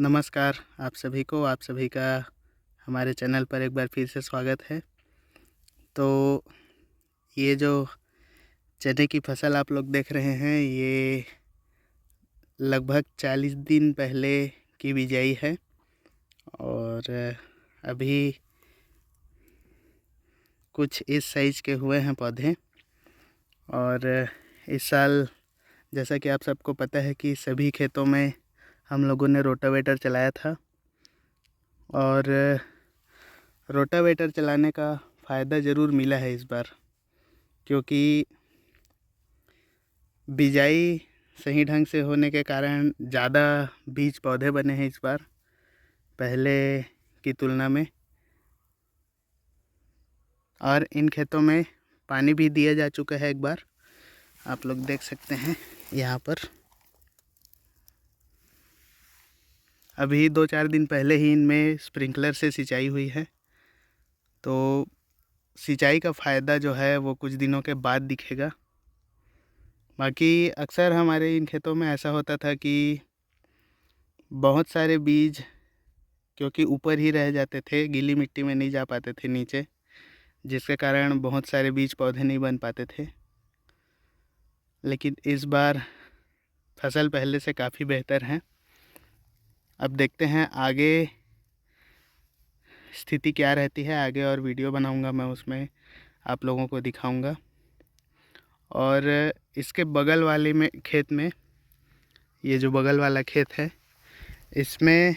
नमस्कार आप सभी को, आप सभी का हमारे चैनल पर एक बार फिर से स्वागत है। तो ये जो चने की फसल आप लोग देख रहे हैं, ये लगभग 40 दिन पहले की बिजाई है और अभी कुछ इस साइज़ के हुए हैं पौधे। और इस साल जैसा कि आप सबको पता है कि सभी खेतों में हम लोगों ने रोटावेटर चलाया था और रोटावेटर चलाने का फ़ायदा ज़रूर मिला है इस बार, क्योंकि बिजाई सही ढंग से होने के कारण ज़्यादा बीज पौधे बने हैं इस बार पहले की तुलना में। और इन खेतों में पानी भी दिया जा चुका है एक बार, आप लोग देख सकते हैं यहाँ पर। अभी 2-4 दिन पहले ही इनमें स्प्रिंकलर से सिंचाई हुई है, तो सिंचाई का फ़ायदा जो है वो कुछ दिनों के बाद दिखेगा। बाकी अक्सर हमारे इन खेतों में ऐसा होता था कि बहुत सारे बीज क्योंकि ऊपर ही रह जाते थे, गीली मिट्टी में नहीं जा पाते थे नीचे, जिसके कारण बहुत सारे बीज पौधे नहीं बन पाते थे। लेकिन इस बार फसल पहले से काफ़ी बेहतर है। अब देखते हैं आगे स्थिति क्या रहती है आगे, और वीडियो बनाऊंगा मैं, उसमें आप लोगों को दिखाऊंगा। और इसके बगल वाले में खेत में, ये जो बगल वाला खेत है, इसमें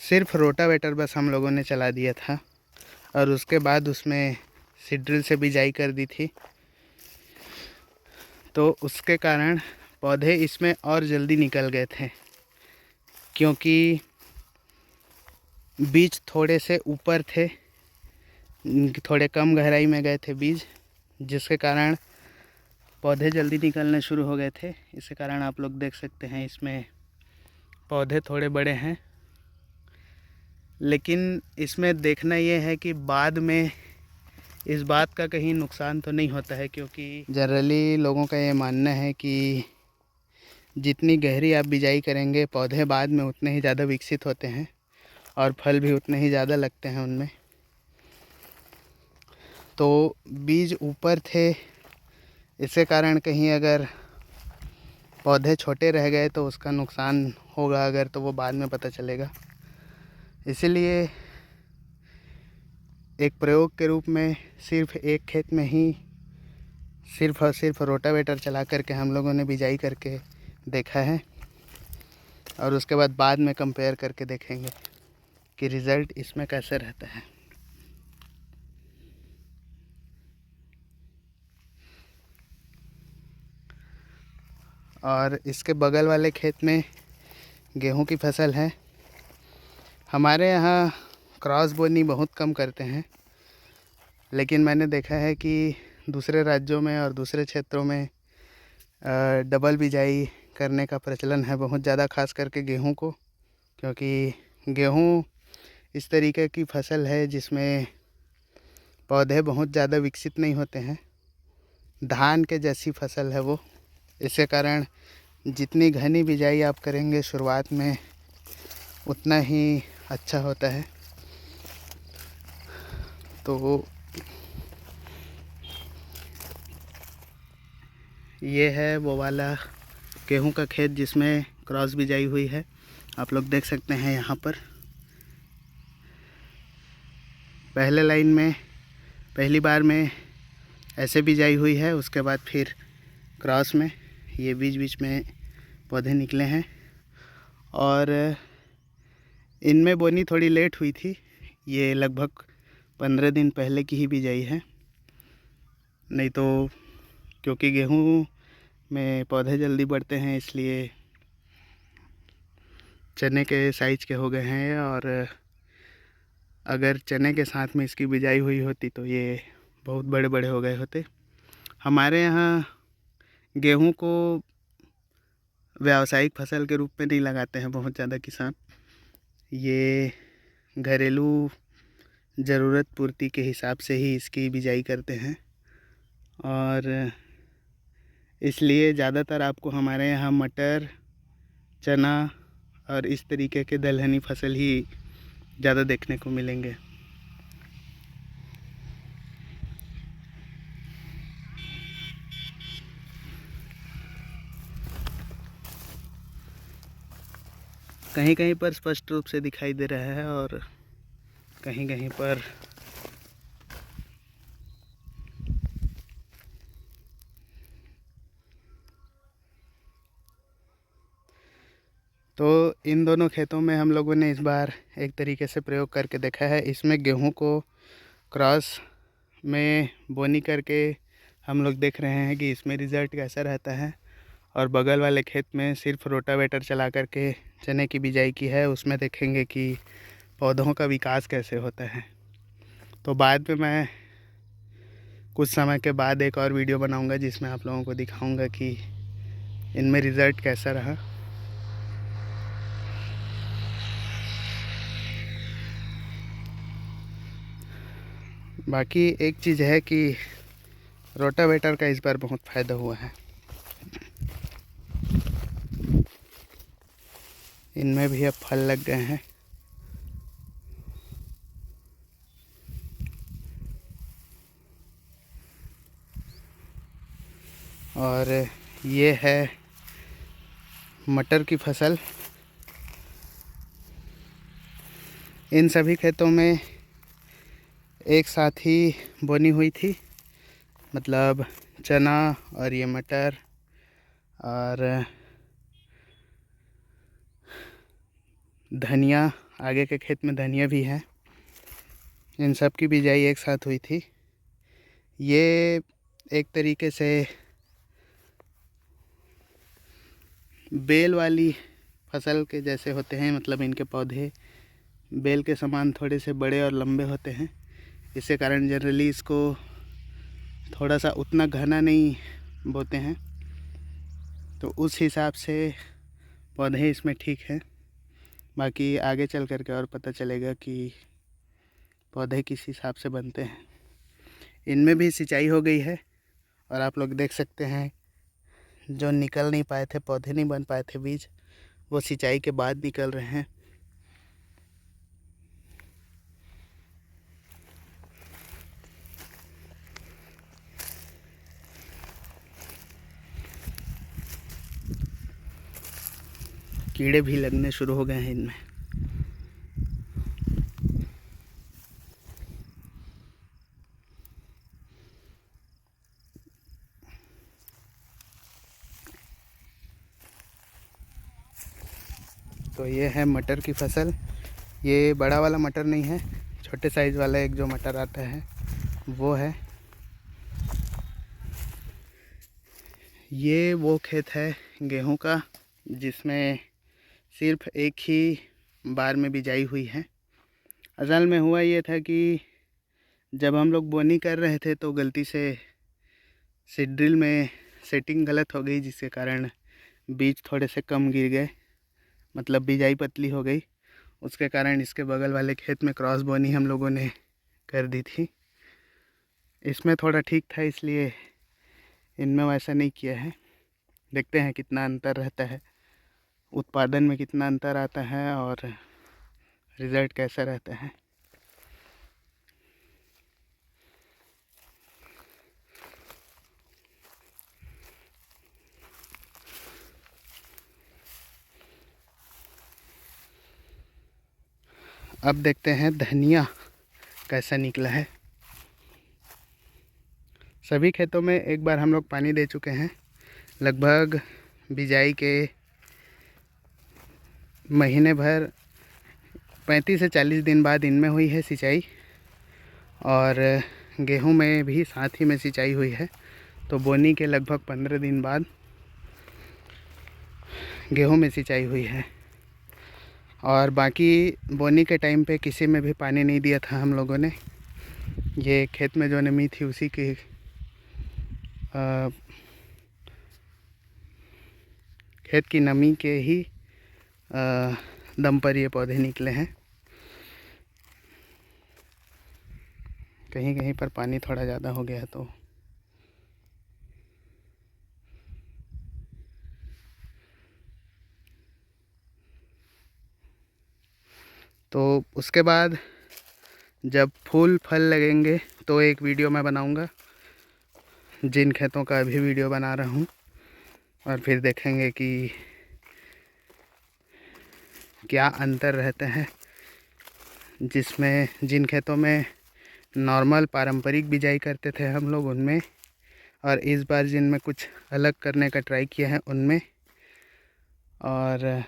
सिर्फ रोटावेटर बस हम लोगों ने चला दिया था और उसके बाद उसमें सीड ड्रिल से बिजाई कर दी थी। तो उसके कारण पौधे इसमें और जल्दी निकल गए थे, क्योंकि बीज थोड़े से ऊपर थे, थोड़े कम गहराई में गए थे बीज, जिसके कारण पौधे जल्दी निकलने शुरू हो गए थे। इसी कारण आप लोग देख सकते हैं इसमें पौधे थोड़े बड़े हैं। लेकिन इसमें देखना ये है कि बाद में इस बात का कहीं नुकसान तो नहीं होता है, क्योंकि जनरली लोगों का ये मानना है कि जितनी गहरी आप बिजाई करेंगे पौधे बाद में उतने ही ज़्यादा विकसित होते हैं और फल भी उतने ही ज़्यादा लगते हैं उनमें। तो बीज ऊपर थे, इसके कारण कहीं अगर पौधे छोटे रह गए तो उसका नुकसान होगा अगर, तो वो बाद में पता चलेगा। इसीलिए एक प्रयोग के रूप में सिर्फ एक खेत में ही सिर्फ और सिर्फ रोटावेटर चला करके हम लोगों ने बिजाई करके देखा है, और उसके बाद में कंपेयर करके देखेंगे कि रिज़ल्ट इसमें कैसे रहता है। और इसके बगल वाले खेत में गेहूं की फसल है। हमारे यहाँ क्रॉस बोनी बहुत कम करते हैं, लेकिन मैंने देखा है कि दूसरे राज्यों में और दूसरे क्षेत्रों में डबल बिजाई करने का प्रचलन है बहुत ज़्यादा, खास करके गेहूं को, क्योंकि गेहूं इस तरीके की फसल है जिसमें पौधे बहुत ज़्यादा विकसित नहीं होते हैं, धान के जैसी फसल है वो। इसके कारण जितनी घनी बिजाई आप करेंगे शुरुआत में उतना ही अच्छा होता है। तो ये है वो वाला गेहूं का खेत जिसमें क्रॉस बिजाई हुई है, आप लोग देख सकते हैं यहाँ पर। पहले लाइन में पहली बार में ऐसे बिजाई हुई है, उसके बाद फिर क्रॉस में ये बीच बीच में पौधे निकले हैं। और इनमें बोनी थोड़ी लेट हुई थी, ये लगभग 15 दिन पहले की ही बिजाई है। नहीं तो क्योंकि गेहूं में पौधे जल्दी बढ़ते हैं, इसलिए चने के साइज़ के हो गए हैं। और अगर चने के साथ में इसकी बिजाई हुई होती तो ये बहुत बड़े बड़े हो गए होते। हमारे यहाँ गेहूं को व्यावसायिक फसल के रूप में नहीं लगाते हैं बहुत ज़्यादा किसान, ये घरेलू ज़रूरत पूर्ति के हिसाब से ही इसकी बिजाई करते हैं। और इसलिए ज़्यादातर आपको हमारे यहाँ मटर, चना और इस तरीके के दलहनी फसल ही ज़्यादा देखने को मिलेंगे। कहीं कहीं पर स्पष्ट रूप से दिखाई दे रहा है और कहीं कहीं पर तो इन दोनों खेतों में हम लोगों ने इस बार एक तरीके से प्रयोग करके देखा है। इसमें गेहूं को क्रॉस में बोनी करके हम लोग देख रहे हैं कि इसमें रिज़ल्ट कैसा रहता है। और बगल वाले खेत में सिर्फ रोटावेटर चला करके चने की बिजाई की है, उसमें देखेंगे कि पौधों का विकास कैसे होता है। तो बाद में मैं कुछ समय के बाद एक और वीडियो बनाऊंगा जिसमें आप लोगों को दिखाऊंगा कि इनमें रिज़ल्ट कैसा रहा। बाकी एक चीज़ है कि रोटावेटर का इस बार बहुत फ़ायदा हुआ है। इनमें भी अब फल लग गए हैं। और ये है मटर की फसल। इन सभी खेतों में एक साथ ही बोनी हुई थी, मतलब चना और ये मटर और धनिया, आगे के खेत में धनिया भी है। इन सब की बिजाई एक साथ हुई थी। ये एक तरीके से बेल वाली फसल के जैसे होते हैं, मतलब इनके पौधे बेल के समान थोड़े से बड़े और लंबे होते हैं। इसके कारण जनरली इसको थोड़ा सा उतना घना नहीं बोते हैं, तो उस हिसाब से पौधे इसमें ठीक हैं। बाकी आगे चल कर के और पता चलेगा कि पौधे किस हिसाब से बनते हैं। इनमें भी सिंचाई हो गई है और आप लोग देख सकते हैं जो निकल नहीं पाए थे, पौधे नहीं बन पाए थे बीज, वो सिंचाई के बाद निकल रहे हैं। कीड़े भी लगने शुरू हो गए हैं इनमें। तो ये है मटर की फसल। ये बड़ा वाला मटर नहीं है, छोटे साइज़ वाला एक जो मटर आता है वो है। ये वो खेत है गेहूं का जिसमें सिर्फ एक ही बार में बिजाई हुई है। असल में हुआ ये था कि जब हम लोग बोनी कर रहे थे तो गलती से सीड ड्रिल में सेटिंग गलत हो गई, जिसके कारण बीज थोड़े से कम गिर गए, मतलब बिजाई पतली हो गई। उसके कारण इसके बगल वाले खेत में क्रॉस बोनी हम लोगों ने कर दी थी। इसमें थोड़ा ठीक था, इसलिए इनमें वैसा नहीं किया है। देखते हैं कितना अंतर रहता है, उत्पादन में कितना अंतर आता है और रिज़ल्ट कैसा रहता है। अब देखते हैं धनिया कैसा निकला है। सभी खेतों में एक बार हम लोग पानी दे चुके हैं। लगभग बिजाई के महीने भर 35 से 40 दिन बाद इनमें हुई है सिंचाई, और गेहूं में भी साथ ही में सिंचाई हुई है। तो बोनी के लगभग 15 दिन बाद गेहूं में सिंचाई हुई है। और बाकी बोनी के टाइम पे किसी में भी पानी नहीं दिया था हम लोगों ने। ये खेत में जो नमी थी उसी की खेत की नमी के ही दम पर ये पौधे निकले हैं। कहीं कहीं पर पानी थोड़ा ज़्यादा हो गया तो तो उसके बाद जब फूल फल लगेंगे तो एक वीडियो मैं बनाऊंगा, जिन खेतों का अभी वीडियो बना रहा हूँ, और फिर देखेंगे कि क्या अंतर रहते हैं। जिन खेतों में नॉर्मल पारंपरिक बिजाई करते थे हम लोग उनमें, और इस बार जिनमें कुछ अलग करने का ट्राई किया है उनमें, और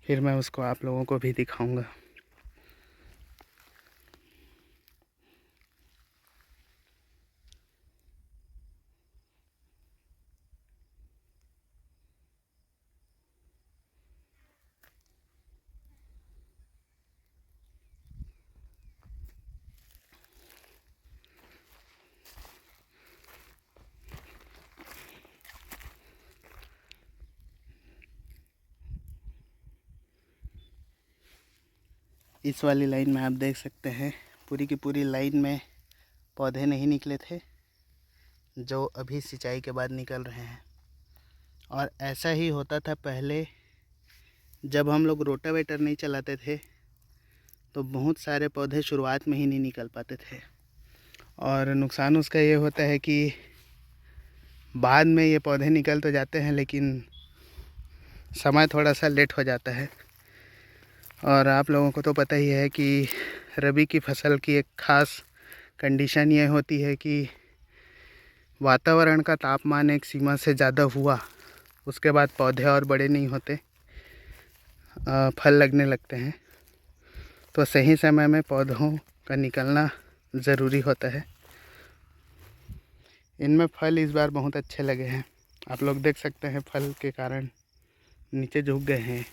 फिर मैं उसको आप लोगों को भी दिखाऊंगा। इस वाली लाइन में आप देख सकते हैं पूरी की पूरी लाइन में पौधे नहीं निकले थे, जो अभी सिंचाई के बाद निकल रहे हैं। और ऐसा ही होता था पहले, जब हम लोग रोटावेटर नहीं चलाते थे तो बहुत सारे पौधे शुरुआत में ही नहीं निकल पाते थे, और नुकसान उसका ये होता है कि बाद में ये पौधे निकल तो जाते हैं लेकिन समय थोड़ा सा लेट हो जाता है। और आप लोगों को तो पता ही है कि रबी की फसल की एक ख़ास कंडीशन ये होती है कि वातावरण का तापमान एक सीमा से ज़्यादा हुआ उसके बाद पौधे और बड़े नहीं होते, फल लगने लगते हैं। तो सही समय में पौधों का निकलना ज़रूरी होता है। इनमें फल इस बार बहुत अच्छे लगे हैं, आप लोग देख सकते हैं फल के कारण नीचे झुक गए हैं।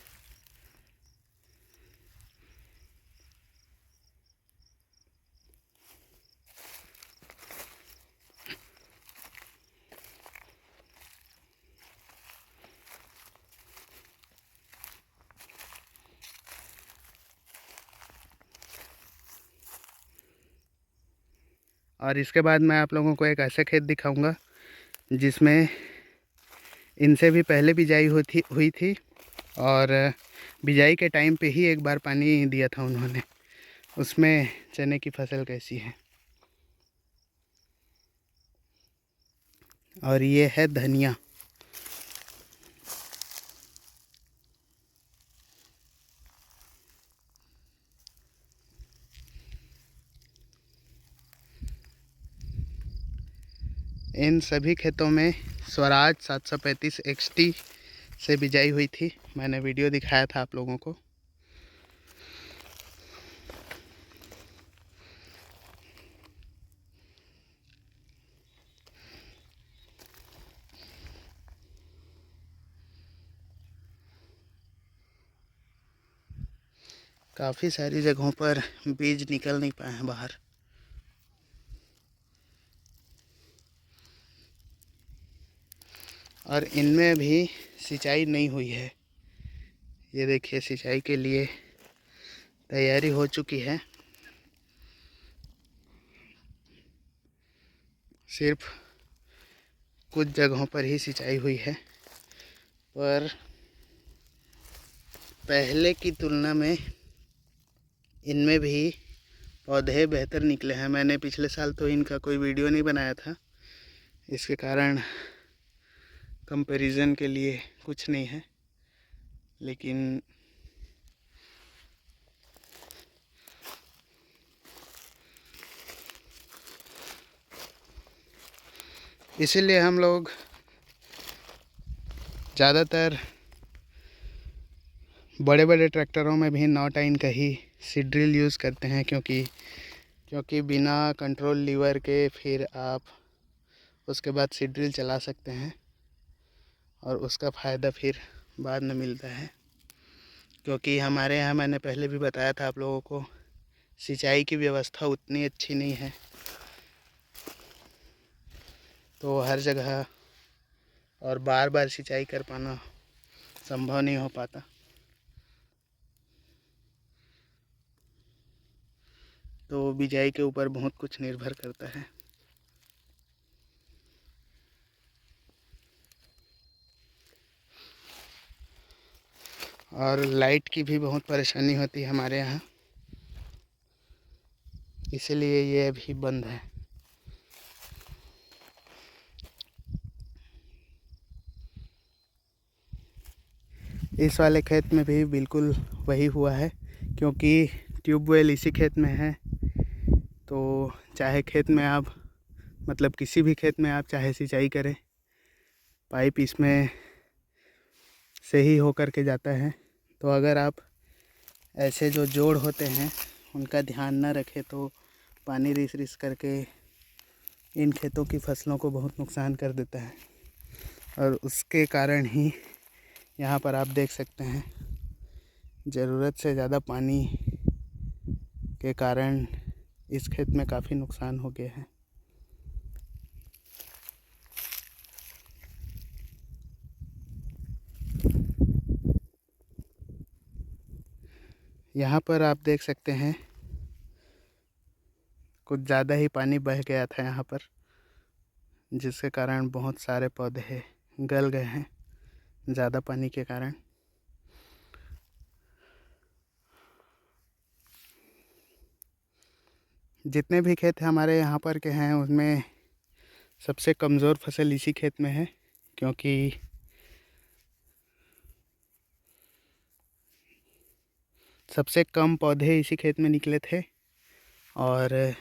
और इसके बाद मैं आप लोगों को एक ऐसा खेत दिखाऊंगा जिसमें इनसे भी पहले बिजाई हुई थी, और बिजाई के टाइम पे ही एक बार पानी दिया था उन्होंने। उसमें चने की फसल कैसी है। और ये है धनिया। इन सभी खेतों में स्वराज 735 XT से बिजाई हुई थी, मैंने वीडियो दिखाया था आप लोगों को। काफ़ी सारी जगहों पर बीज निकल नहीं पाए हैं बाहर। और इनमें भी सिंचाई नहीं हुई है। ये देखिए सिंचाई के लिए तैयारी हो चुकी है, सिर्फ कुछ जगहों पर ही सिंचाई हुई है। पर पहले की तुलना में इनमें भी पौधे बेहतर निकले हैं। मैंने पिछले साल तो इनका कोई वीडियो नहीं बनाया था, इसके कारण कंपैरिजन के लिए कुछ नहीं है, लेकिन इसीलिए हम लोग ज़्यादातर बड़े बड़े ट्रैक्टरों में भी 9 टाइन का ही सीड ड्रिल यूज़ करते हैं, क्योंकि बिना कंट्रोल लीवर के फिर आप उसके बाद सीड ड्रिल चला सकते हैं, और उसका फ़ायदा फिर बाद में मिलता है। क्योंकि हमारे यहाँ, मैंने पहले भी बताया था आप लोगों को, सिंचाई की व्यवस्था उतनी अच्छी नहीं है, तो हर जगह और बार बार सिंचाई कर पाना संभव नहीं हो पाता। तो बिजाई के ऊपर बहुत कुछ निर्भर करता है। और लाइट की भी बहुत परेशानी होती है हमारे यहाँ, इसीलिए ये अभी बंद है। इस वाले खेत में भी बिल्कुल वही हुआ है, क्योंकि ट्यूबवेल इसी खेत में है। तो चाहे खेत में आप मतलब किसी भी खेत में आप चाहे सिंचाई करें, पाइप इसमें से ही होकर के जाता है। तो अगर आप ऐसे जो जोड़ होते हैं उनका ध्यान न रखें तो पानी रिस रिस करके इन खेतों की फसलों को बहुत नुकसान कर देता है। और उसके कारण ही यहाँ पर आप देख सकते हैं ज़रूरत से ज़्यादा पानी के कारण इस खेत में काफ़ी नुकसान हो गया है। यहाँ पर आप देख सकते हैं कुछ ज़्यादा ही पानी बह गया था यहाँ पर, जिसके कारण बहुत सारे पौधे गल गए हैं ज़्यादा पानी के कारण। जितने भी खेत हमारे यहाँ पर के हैं उनमें सबसे कमज़ोर फसल इसी खेत में है, क्योंकि सबसे कम पौधे इसी खेत में निकले थे। और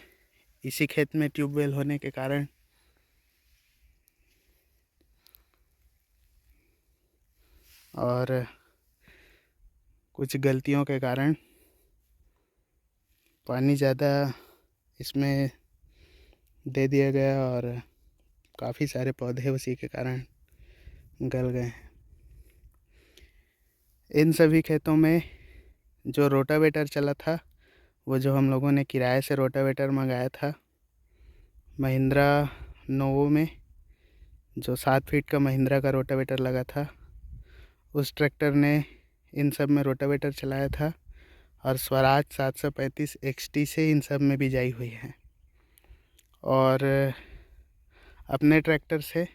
इसी खेत में ट्यूबवेल होने के कारण और कुछ गलतियों के कारण पानी ज़्यादा इसमें दे दिया गया और काफ़ी सारे पौधे उसी के कारण गल गए। इन सभी खेतों में जो रोटावेटर चला था, वो जो हम लोगों ने किराए से रोटावेटर मंगाया था महिंद्रा नोवो में, जो 7 फीट का महिंद्रा का रोटावेटर लगा था, उस ट्रैक्टर ने इन सब में रोटावेटर चलाया था। और स्वराज 735 XT से इन सब में बिजाई हुई है। और अपने ट्रैक्टर से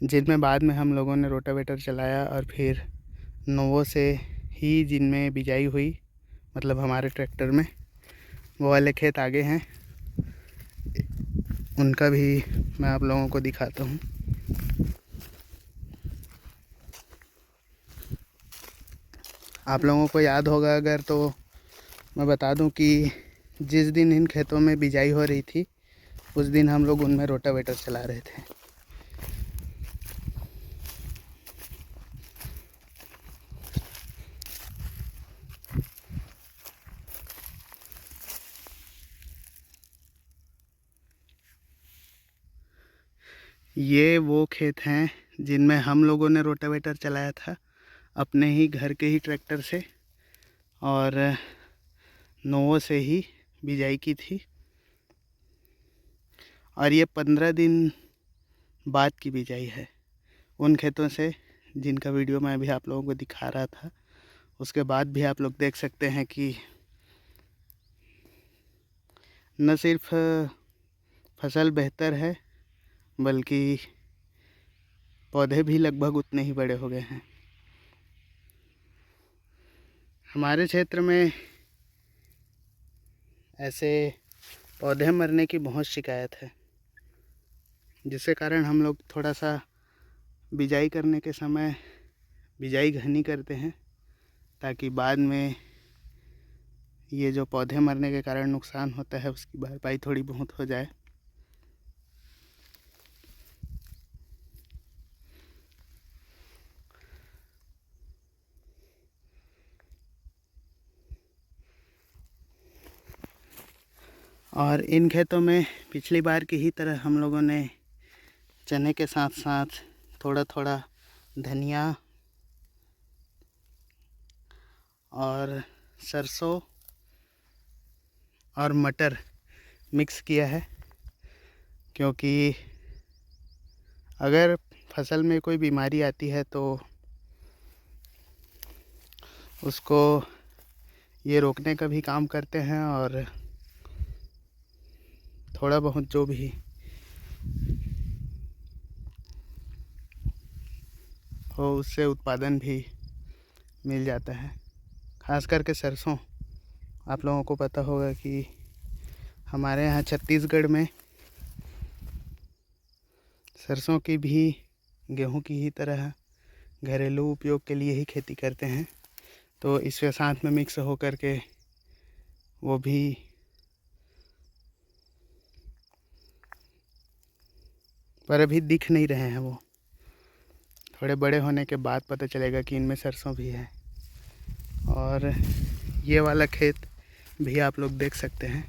जिनमें बाद में हम लोगों ने रोटावेटर चलाया और फिर नोवो से ही जिनमें बिजाई हुई, मतलब हमारे ट्रैक्टर में, वो वाले खेत आगे हैं, उनका भी मैं आप लोगों को दिखाता हूँ। आप लोगों को याद होगा अगर तो मैं बता दूं कि जिस दिन इन खेतों में बिजाई हो रही थी उस दिन हम लोग उनमें रोटावेटर चला रहे थे। ये वो खेत हैं जिनमें हम लोगों ने रोटावेटर चलाया था अपने ही घर के ही ट्रैक्टर से, और नोवो से ही बिजाई की थी। और ये 15 दिन बाद की बिजाई है उन खेतों से जिनका वीडियो मैं अभी आप लोगों को दिखा रहा था। उसके बाद भी आप लोग देख सकते हैं कि न सिर्फ फसल बेहतर है बल्कि पौधे भी लगभग उतने ही बड़े हो गए हैं। हमारे क्षेत्र में ऐसे पौधे मरने की बहुत शिकायत है, जिसके कारण हम लोग थोड़ा सा बिजाई करने के समय बिजाई घनी करते हैं, ताकि बाद में ये जो पौधे मरने के कारण नुकसान होता है उसकी भरपाई थोड़ी बहुत हो जाए। और इन खेतों में पिछली बार की ही तरह हम लोगों ने चने के साथ साथ थोड़ा थोड़ा धनिया और सरसों और मटर मिक्स किया है, क्योंकि अगर फसल में कोई बीमारी आती है तो उसको ये रोकने का भी काम करते हैं, और थोड़ा बहुत जो भी हो उससे उत्पादन भी मिल जाता है। खास करके सरसों, आप लोगों को पता होगा कि हमारे यहाँ छत्तीसगढ़ में सरसों की भी गेहूं की ही तरह घरेलू उपयोग के लिए ही खेती करते हैं, तो इसके साथ में मिक्स हो कर के वो भी पर अभी दिख नहीं रहे हैं। वो थोड़े बड़े होने के बाद पता चलेगा कि इनमें सरसों भी है। और ये वाला खेत भी आप लोग देख सकते हैं।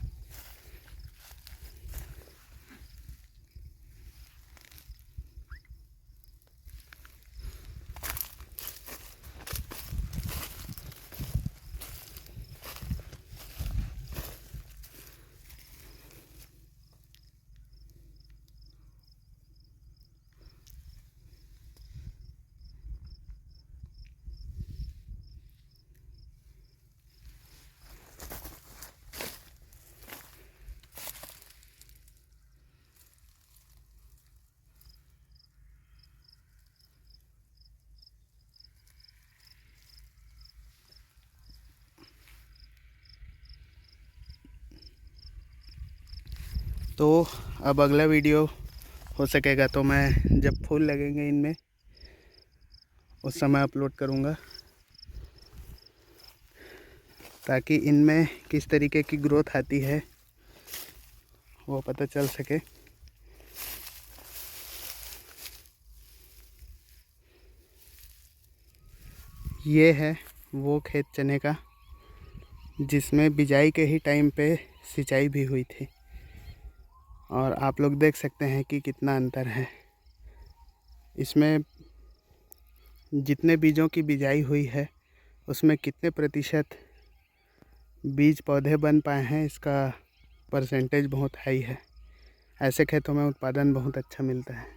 तो अब अगला वीडियो हो सकेगा तो मैं जब फूल लगेंगे इनमें उस समय अपलोड करूँगा, ताकि इनमें किस तरीके की ग्रोथ आती है वो पता चल सके। ये है वो खेत चने का जिसमें बिजाई के ही टाइम पे सिंचाई भी हुई थी, और आप लोग देख सकते हैं कि कितना अंतर है। इसमें जितने बीजों की बिजाई हुई है उसमें कितने प्रतिशत बीज पौधे बन पाए हैं, इसका परसेंटेज बहुत हाई है। ऐसे खेतों में उत्पादन बहुत अच्छा मिलता है।